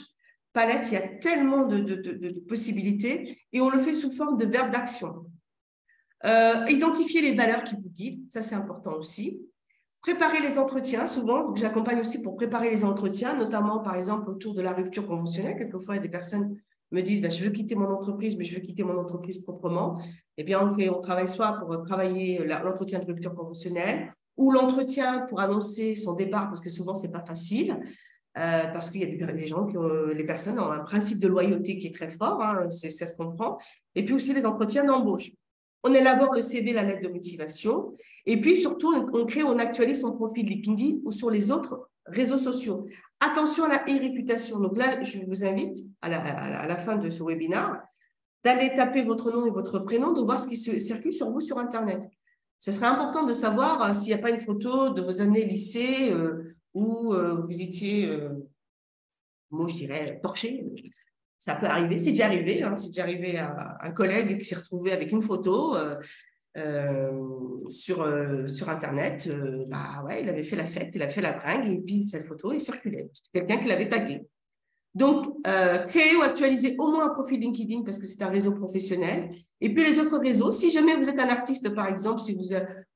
palette, il y a tellement de possibilités et on le fait sous forme de verbe d'action. Identifier les valeurs qui vous guident, ça c'est important aussi. Préparer les entretiens, souvent, j'accompagne aussi pour préparer les entretiens, notamment par exemple autour de la rupture conventionnelle. Quelquefois, des personnes me disent ben, je veux quitter mon entreprise, mais je veux quitter mon entreprise proprement. Eh bien, on travaille soit pour travailler l'entretien de rupture conventionnelle ou l'entretien pour annoncer son départ, parce que souvent, ce n'est pas facile. Parce qu'il y a des gens les personnes ont un principe de loyauté qui est très fort, hein, ça se comprend. Et puis aussi les entretiens d'embauche. On élabore le CV, la lettre de motivation, et puis surtout, on actualise son profil LinkedIn ou sur les autres réseaux sociaux. Attention à la e-réputation. Donc là, je vous invite, à la fin de ce webinaire, d'aller taper votre nom et votre prénom, de voir ce qui circule sur vous sur Internet. Ce serait important de savoir s'il n'y a pas une photo de vos années lycée où vous étiez, moi je dirais, torché. Ça peut arriver, c'est déjà arrivé. Hein, c'est déjà arrivé à un collègue qui s'est retrouvé avec une photo sur Internet. Bah ouais, il avait fait la fête, il a fait la bringue et puis cette photo est circulée. C'était quelqu'un qui l'avait tagué. Donc, créer ou actualiser au moins un profil LinkedIn parce que c'est un réseau professionnel. Et puis les autres réseaux, si jamais vous êtes un artiste, par exemple, si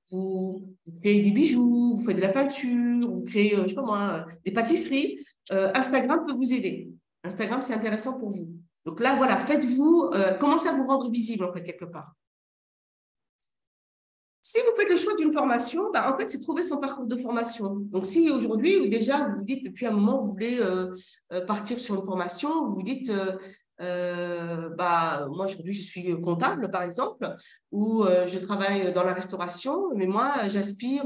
vous créez des bijoux, vous faites de la peinture, vous créez, je sais pas moi, des pâtisseries, Instagram peut vous aider. Instagram, c'est intéressant pour vous. Donc là, voilà, faites-vous, commencez à vous rendre visible, en fait, quelque part. Si vous faites le choix d'une formation, bah, en fait, c'est trouver son parcours de formation. Donc, si aujourd'hui, déjà, vous vous dites, depuis un moment, vous voulez partir sur une formation, vous vous dites, bah, moi, aujourd'hui, je suis comptable, par exemple, ou je travaille dans la restauration, mais moi, j'aspire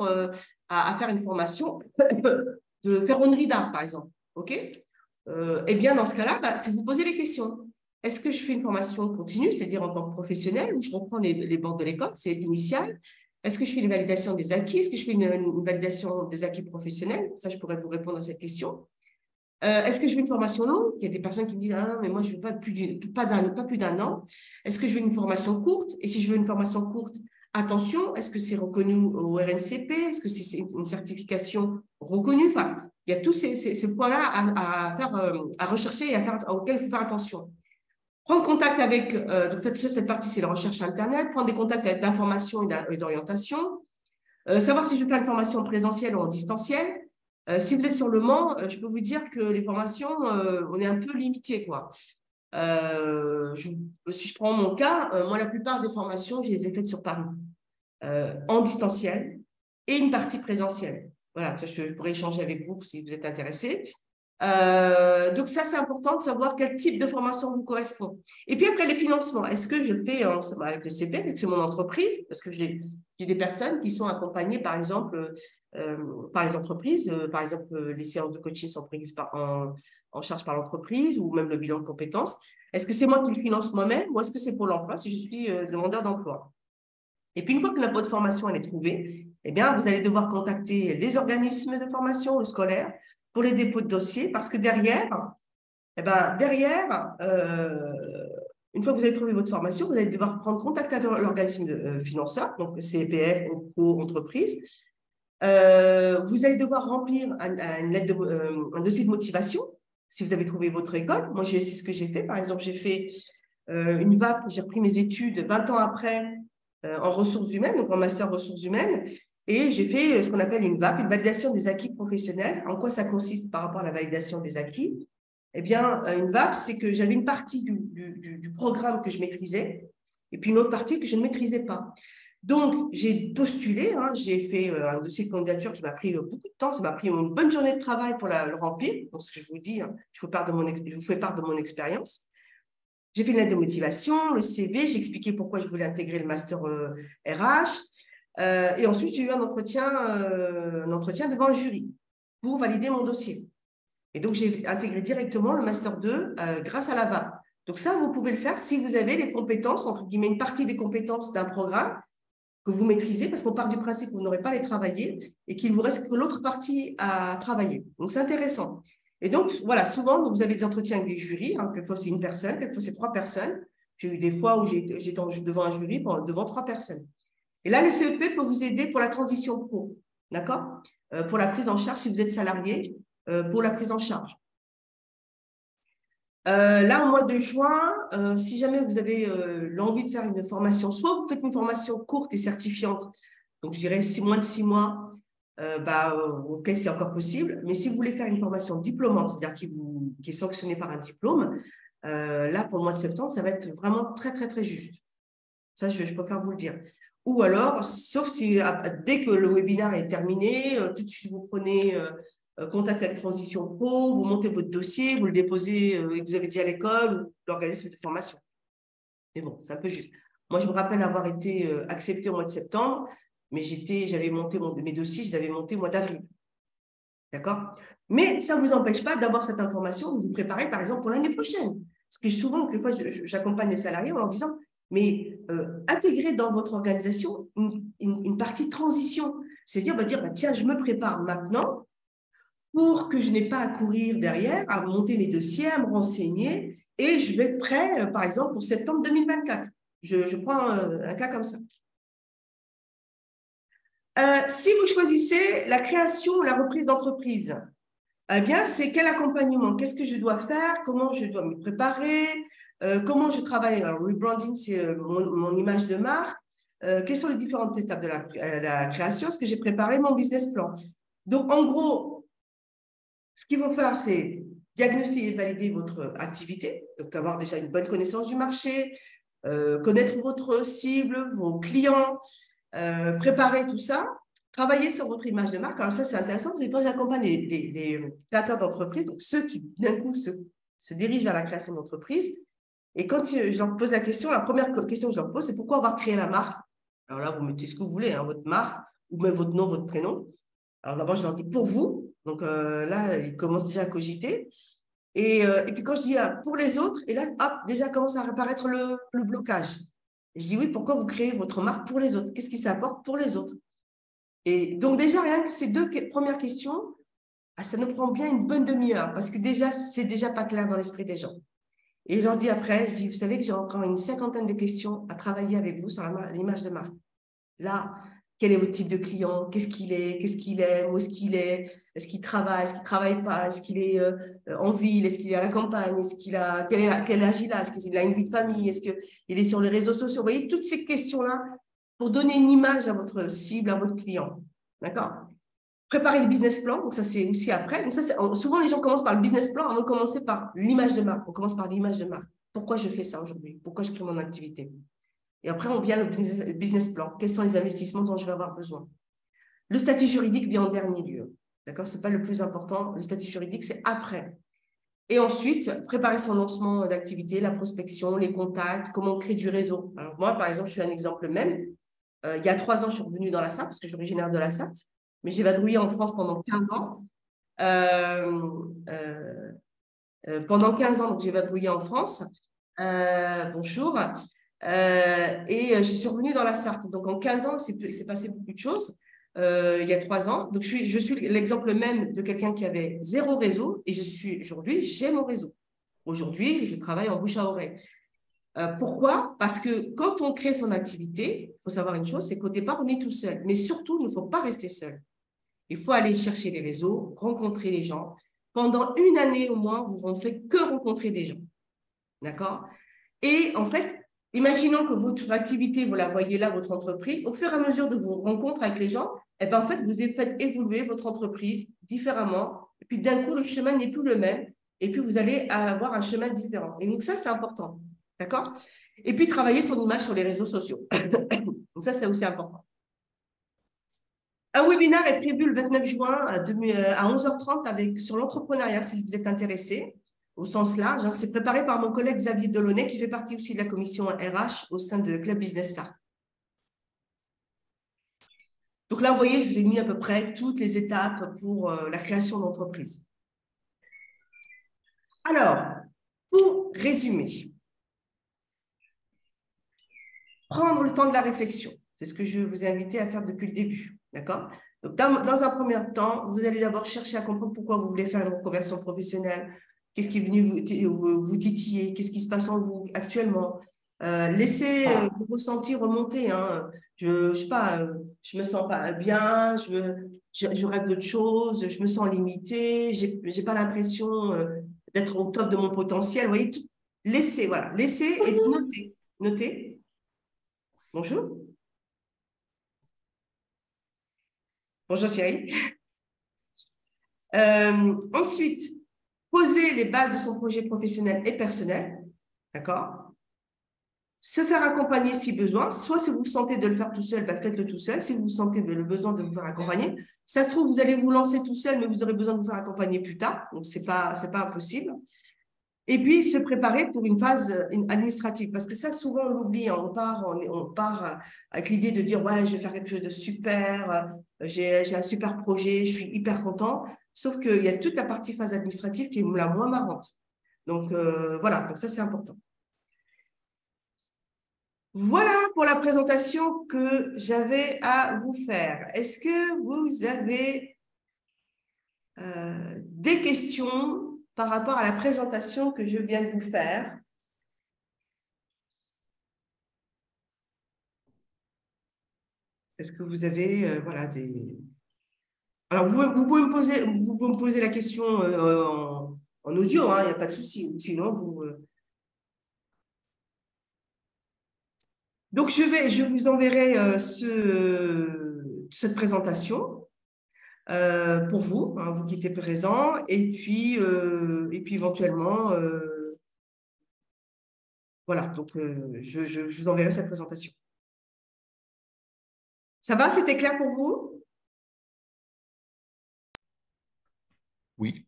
à faire une formation de ferronnerie d'art, par exemple. OK? Eh bien, dans ce cas-là, bah, c'est vous poser les questions. Est-ce que je fais une formation continue, c'est-à-dire en tant que professionnel, ou je reprends les bancs de l'école, c'est initial? Est-ce que je fais une validation des acquis? Est-ce que je fais une validation des acquis professionnels? Ça, je pourrais vous répondre à cette question. Est-ce que je veux une formation longue? Il y a des personnes qui me disent ah, mais moi, je ne veux pas plus d'un an. Est-ce que je veux une formation courte? Et si je veux une formation courte, attention, est-ce que c'est reconnu au RNCP? Est-ce que c'est une certification reconnue? Enfin, il y a tous ces points-là à rechercher et auxquels il faut faire attention. Prendre contact avec, donc cette partie, c'est la recherche Internet, prendre des contacts avec d'information et d'orientation, savoir si je veux faire une formation présentielle ou en distanciel. Si vous êtes sur le Mans, je peux vous dire que les formations, on est un peu limité, quoi. Si je prends mon cas, moi, la plupart des formations, je les ai faites sur Paris, en distanciel et une partie présentielle. Voilà, ça, je pourrais échanger avec vous si vous êtes intéressé. Donc ça, c'est important de savoir quel type de formation vous correspond. Et puis après, les financements. Est-ce que je fais avec le CPF, avec mon entreprise, parce que j'ai des personnes qui sont accompagnées, par exemple, par les entreprises. Par exemple, les séances de coaching sont prises en charge par l'entreprise ou même le bilan de compétences. Est-ce que c'est moi qui le finance moi-même ou est-ce que c'est pour l'emploi si je suis demandeur d'emploi? Et puis, une fois que votre formation elle est trouvée, eh bien, vous allez devoir contacter les organismes de formation scolaire pour les dépôts de dossiers parce que derrière, une fois que vous avez trouvé votre formation, vous allez devoir prendre contact avec l'organisme financeur, donc CPF, OPCO, entreprise. Vous allez devoir remplir un dossier de motivation si vous avez trouvé votre école. Moi, c'est ce que j'ai fait. Par exemple, j'ai fait une VAP, j'ai repris mes études 20 ans après en ressources humaines, donc en master ressources humaines, et j'ai fait ce qu'on appelle une VAP, une validation des acquis professionnels. En quoi ça consiste par rapport à la validation des acquis? Eh bien, une VAP, c'est que j'avais une partie du programme que je maîtrisais et puis une autre partie que je ne maîtrisais pas. Donc, j'ai postulé, hein, j'ai fait un dossier de candidature qui m'a pris beaucoup de temps, ça m'a pris une bonne journée de travail pour le remplir. Donc, ce que je vous dis, hein, je vous fais part de mon expérience. J'ai fait une lettre de motivation, le CV, j'ai expliqué pourquoi je voulais intégrer le master RH. Et ensuite, j'ai eu un entretien devant le jury pour valider mon dossier. Et donc, j'ai intégré directement le master 2 grâce à la VAP. Donc ça, vous pouvez le faire si vous avez les compétences, entre guillemets, une partie des compétences d'un programme que vous maîtrisez, parce qu'on part du principe que vous n'aurez pas les travailler et qu'il vous reste que l'autre partie à travailler. Donc, c'est intéressant. Et donc, voilà, souvent, vous avez des entretiens avec des jurys. Hein, quelquefois, c'est une personne, quelquefois, c'est 3 personnes. J'ai eu des fois où j'étais devant un jury, devant 3 personnes. Et là, le CEP peut vous aider pour la transition pro, d'accord? Pour la prise en charge, si vous êtes salarié, pour la prise en charge. Là, au mois de juin, si jamais vous avez l'envie de faire une formation, soit vous faites une formation courte et certifiante, donc je dirais moins de 6 mois, ok, c'est encore possible. Mais si vous voulez faire une formation diplômante, c'est-à-dire qui est sanctionnée par un diplôme, là, pour le mois de septembre, ça va être vraiment très, très, très juste. Ça, je préfère vous le dire. Ou alors, sauf si dès que le webinaire est terminé, tout de suite, vous prenez contact avec Transition Pro, vous montez votre dossier, vous le déposez et vous avez déjà l'école ou l'organisme de formation. Mais bon, c'est un peu juste. Moi, je me rappelle avoir été acceptée au mois de septembre, mais j'avais monté mes dossiers, je les avais montés au mois d'avril. D'accord? Mais ça ne vous empêche pas d'avoir cette information, de vous préparer, par exemple, pour l'année prochaine. Parce que souvent, des fois, j'accompagne les salariés en leur disant, mais intégrer dans votre organisation une partie transition. C'est-à-dire, tiens, je me prépare maintenant pour que je n'ai pas à courir derrière, à monter mes dossiers, à me renseigner, et je vais être prêt, par exemple, pour septembre 2024. Je prends un cas comme ça. Si vous choisissez la création ou la reprise d'entreprise, eh bien, c'est quel accompagnement? Qu'est-ce que je dois faire? Comment je dois me préparer? Comment je travaille? Alors, rebranding, c'est mon image de marque. Quelles sont les différentes étapes de la création? Est-ce que j'ai préparé mon business plan? Donc, en gros, ce qu'il faut faire, c'est diagnostiquer et valider votre activité, donc avoir déjà une bonne connaissance du marché, connaître votre cible, vos clients, préparer tout ça, travailler sur votre image de marque. Alors ça, c'est intéressant parce que quand j'accompagne les créateurs d'entreprise, donc ceux qui d'un coup se dirigent vers la création d'entreprise, et quand je leur pose la question, la première question que je leur pose, c'est pourquoi avoir créé la marque? Alors là, vous mettez ce que vous voulez, hein, votre marque, ou même votre nom, votre prénom. Alors d'abord, je leur dis pour vous. Donc là, ils commencent déjà à cogiter. Et puis quand je dis pour les autres, et là, hop, déjà commence à apparaître le blocage. Je dis oui, pourquoi vous créez votre marque pour les autres? Qu'est-ce qui s'apporte pour les autres? Et donc déjà, rien que ces deux premières questions, ça nous prend bien une bonne demi-heure parce que déjà, c'est déjà pas clair dans l'esprit des gens. Et je leur dis après, je dis, vous savez que j'ai encore une 50aine de questions à travailler avec vous sur l'image de marque. Là, quel est votre type de client? Qu'est-ce qu'il est? Qu'est-ce qu'il aime? Où est-ce qu'il est? Est-ce qu'il travaille? Est-ce qu'il ne travaille pas? Est-ce qu'il est en ville? Est-ce qu'il est à la campagne? Est-ce qu'il a, quel âge il a? Est-ce qu'il a une vie de famille? Est-ce qu'il est sur les réseaux sociaux? Vous voyez, toutes ces questions-là pour donner une image à votre cible, à votre client. D'accord? Préparer le business plan, donc ça c'est aussi après. Donc ça, souvent les gens commencent par le business plan avant de commencer par l'image de marque. On commence par l'image de marque. Pourquoi je fais ça aujourd'hui? Pourquoi je crée mon activité? Et après, on vient le business plan. Quels sont les investissements dont je vais avoir besoin? Le statut juridique vient en dernier lieu. D'accord? Ce n'est pas le plus important. Le statut juridique, c'est après. Et ensuite, préparer son lancement d'activité, la prospection, les contacts, comment on crée du réseau. Alors moi, par exemple, je suis un exemple même. Il y a 3 ans, je suis revenue dans la Sarthe, parce que je suis originaire de la Sarthe, mais j'ai vadrouillé en France pendant 15 ans. Pendant 15 ans, donc j'ai vadrouillé en France. Bonjour. Et je suis revenue dans la Sarthe. Donc, en 15 ans, il s'est passé beaucoup de choses. Il y a 3 ans. Donc, je suis l'exemple même de quelqu'un qui avait 0 réseau et aujourd'hui, j'ai mon réseau. Aujourd'hui, je travaille en bouche à oreille. Pourquoi? Parce que quand on crée son activité, il faut savoir une chose, c'est qu'au départ, on est tout seul. Mais surtout, il ne faut pas rester seul. Il faut aller chercher les réseaux, rencontrer les gens. Pendant une année au moins, vous ne faites que rencontrer des gens. D'accord? Et en fait, imaginons que votre activité, vous la voyez là, votre entreprise, au fur et à mesure de vos rencontres avec les gens, eh ben, en fait, vous faites évoluer votre entreprise différemment. Et puis d'un coup, le chemin n'est plus le même. Et puis, vous allez avoir un chemin différent. Et donc, ça, c'est important. D'accord? Et puis, travailler son image sur les réseaux sociaux. Donc, ça, c'est aussi important. Un webinaire est prévu le 29 juin à 11h30 sur l'entrepreneuriat, si vous êtes intéressé, au sens large. C'est préparé par mon collègue Xavier Delaunay, qui fait partie aussi de la commission RH au sein de Club Business Sarthe. Donc là, vous voyez, je vous ai mis à peu près toutes les étapes pour la création d'entreprise. Alors, pour résumer, prendre le temps de la réflexion, c'est ce que je vous ai invité à faire depuis le début, d'accord? Donc, dans un premier temps, vous allez d'abord chercher à comprendre pourquoi vous voulez faire une reconversion professionnelle. Qu'est-ce qui est venu vous titiller? Qu'est-ce qui se passe en vous actuellement? Laissez vos ressentis remonter. Hein. Je sais pas, je me sens pas bien, je rêve d'autre chose, je me sens limitée, j'ai pas l'impression d'être au top de mon potentiel. Vous voyez, laissez, voilà, laissez et notez. Notez. Bonjour. Bonjour Thierry. Ensuite, poser les bases de son projet professionnel et personnel, d'accord? Se faire accompagner si besoin, soit si vous vous sentez de le faire tout seul, ben faites-le tout seul. Si vous sentez le besoin de vous faire accompagner, ça se trouve, vous allez vous lancer tout seul, mais vous aurez besoin de vous faire accompagner plus tard, donc c'est pas impossible. Et puis, se préparer pour une phase administrative, parce que ça, souvent, on l'oublie. Hein. On part avec l'idée de dire, ouais, je vais faire quelque chose de super, j'ai un super projet, je suis hyper content. Sauf qu'il y a toute la partie phase administrative qui est la moins marrante. Donc, voilà, donc ça, c'est important. Voilà pour la présentation que j'avais à vous faire. Est-ce que vous avez des questions par rapport à la présentation que je viens de vous faire? Est-ce que vous avez voilà, des... Alors, vous pouvez me poser la question en audio, hein, il n'y a pas de souci. Sinon, vous... Donc, je vous enverrai cette présentation pour vous, hein, vous qui êtes présents, et puis éventuellement, voilà, donc je vous enverrai cette présentation. Ça va, c'était clair pour vous? Oui,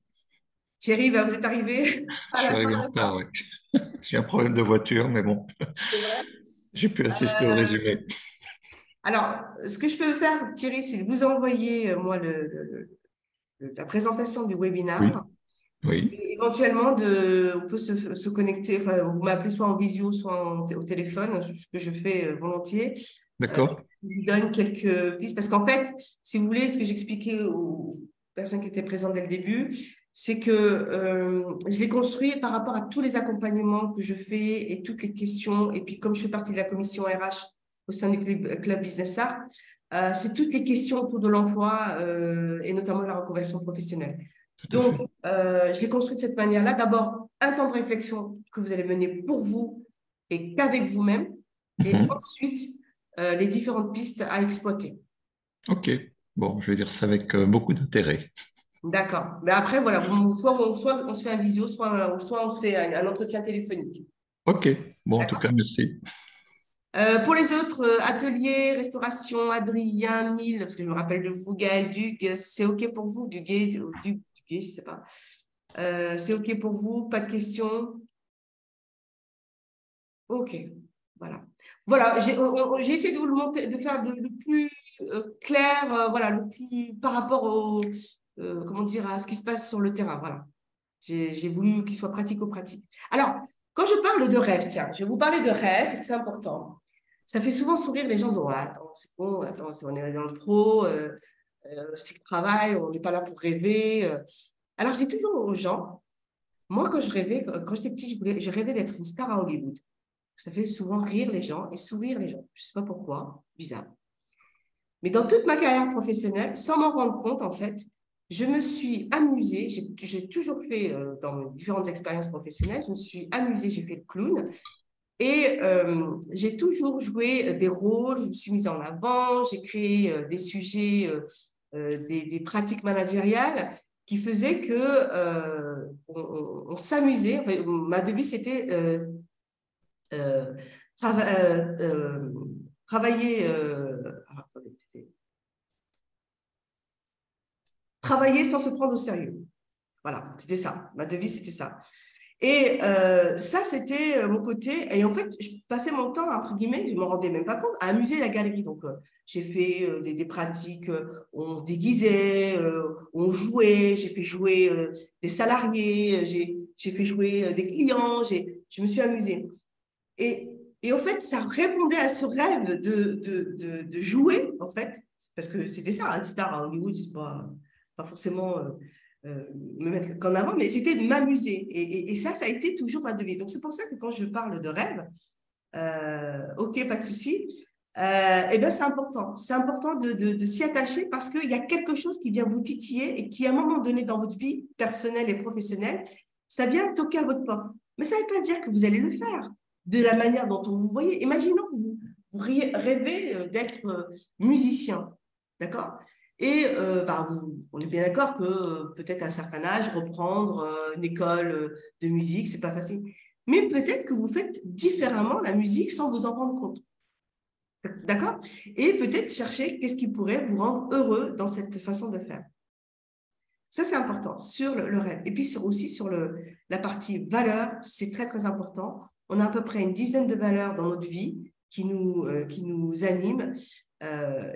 Thierry, ben, vous êtes arrivé je à suis la fin arrivé de en la retard, table. ouais. J'ai un problème de voiture, mais bon, C'est vrai. j'ai pu assister au résumé. Alors, ce que je peux faire, Thierry, c'est de vous envoyer, moi, la présentation du webinaire. Oui, oui, Et éventuellement, on peut se connecter, enfin, vous m'appelez soit en visio, soit au téléphone, ce que je fais volontiers. d'accord. Je vous donne quelques pistes, parce qu'en fait, si vous voulez, ce que j'expliquais aux personnes qui étaient présentes dès le début, c'est que je l'ai construit par rapport à tous les accompagnements que je fais et toutes les questions. Et puis, comme je fais partie de la commission RH au sein du Club Business Art, c'est toutes les questions autour de l'emploi et notamment la reconversion professionnelle. Tout à Donc, fait. je l'ai construit de cette manière-là. D'abord, un temps de réflexion que vous allez mener pour vous et qu'avec vous-même. Et Mhm. ensuite, les différentes pistes à exploiter. Ok, bon, je vais dire ça avec beaucoup d'intérêt. D'accord. Mais après, voilà, soit on se fait un visio, soit on se fait un entretien téléphonique. Ok, bon, en tout D'accord. cas, merci. Pour les autres, ateliers, restauration, Adrien, Mille, parce que je me rappelle de vous, Gaël, Duc, c'est OK pour vous, Duguay, je sais pas. C'est OK pour vous, pas de questions. OK, voilà. Voilà, j'ai essayé de vous le monter, de faire le plus clair, voilà, le plus par rapport comment dire, à ce qui se passe sur le terrain. Voilà. J'ai voulu qu'il soit pratico-pratique. Alors, quand je parle de rêve, tiens, je vais vous parler de rêve parce que c'est important. Ça fait souvent sourire les gens en disant, ouais, attends, c'est bon, attends, on est dans le pro, c'est le travail, on n'est pas là pour rêver. Alors, je dis toujours aux gens, moi, quand je rêvais, quand j'étais petite, je rêvais d'être une star à Hollywood. Ça fait souvent rire les gens et sourire les gens. Je ne sais pas pourquoi, bizarre. Mais dans toute ma carrière professionnelle, sans m'en rendre compte, en fait, je me suis amusée. J'ai toujours fait, dans mes différentes expériences professionnelles, je me suis amusée, j'ai fait le clown. Et j'ai toujours joué des rôles, je me suis mise en avant, j'ai créé des sujets, des pratiques managériales qui faisaient que on s'amusait. Enfin, ma devise, c'était euh, trava- euh, euh, travailler, alors, attendez, travailler sans se prendre au sérieux. Voilà, c'était ça. Ma devise, c'était ça. Et ça, c'était mon côté. Et en fait, je passais mon temps, entre guillemets, je ne m'en rendais même pas compte, à amuser la galerie. Donc, j'ai fait des pratiques, on déguisait, on jouait, j'ai fait jouer des salariés, j'ai fait jouer des clients, je me suis amusée. Et en fait, ça répondait à ce rêve de jouer en fait, parce que c'était ça, une star à Hollywood, c'est pas forcément me mettre qu'en avant, mais c'était de m'amuser. Et ça a été toujours ma devise. Donc, c'est pour ça que quand je parle de rêve, ok, pas de souci, eh ben, c'est important. C'est important de s'y attacher parce qu'il y a quelque chose qui vient vous titiller et qui, à un moment donné dans votre vie personnelle et professionnelle, ça vient toquer à votre porte. Mais ça ne veut pas dire que vous allez le faire de la manière dont on vous voyez. Imaginons que vous rêvez d'être musicien, d'accord? Et on est bien d'accord que peut-être à un certain âge, reprendre une école de musique, c'est pas facile. Mais peut-être que vous faites différemment la musique sans vous en rendre compte. D'accord? Et peut-être chercher qu'est-ce qui pourrait vous rendre heureux dans cette façon de faire. Ça, c'est important sur le rêve. Et puis aussi sur la partie valeur, c'est très, très important. On a à peu près une dizaine de valeurs dans notre vie qui nous animent.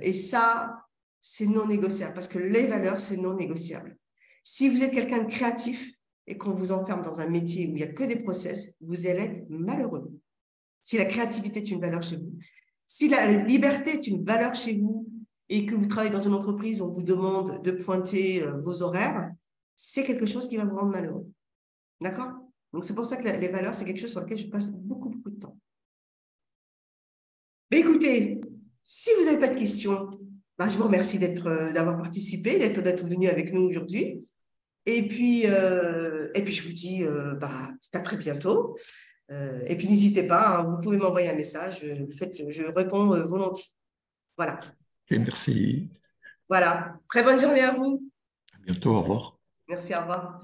Et ça, c'est non négociable parce que les valeurs, c'est non négociable. Si vous êtes quelqu'un de créatif et qu'on vous enferme dans un métier où il n'y a que des process, vous allez être malheureux. Si la créativité est une valeur chez vous, si la liberté est une valeur chez vous et que vous travaillez dans une entreprise où on vous demande de pointer vos horaires, c'est quelque chose qui va vous rendre malheureux. D'accord? Donc, c'est pour ça que les valeurs, c'est quelque chose sur lequel je passe beaucoup, beaucoup de temps. Mais écoutez, si vous n'avez pas de questions, je vous remercie d'avoir participé, d'être venu avec nous aujourd'hui. Et puis, je vous dis à très bientôt. Et puis, n'hésitez pas, hein, vous pouvez m'envoyer un message. Je réponds volontiers. Voilà. Ok, merci. Voilà. Très bonne journée à vous. À bientôt. Au revoir. Merci, au revoir.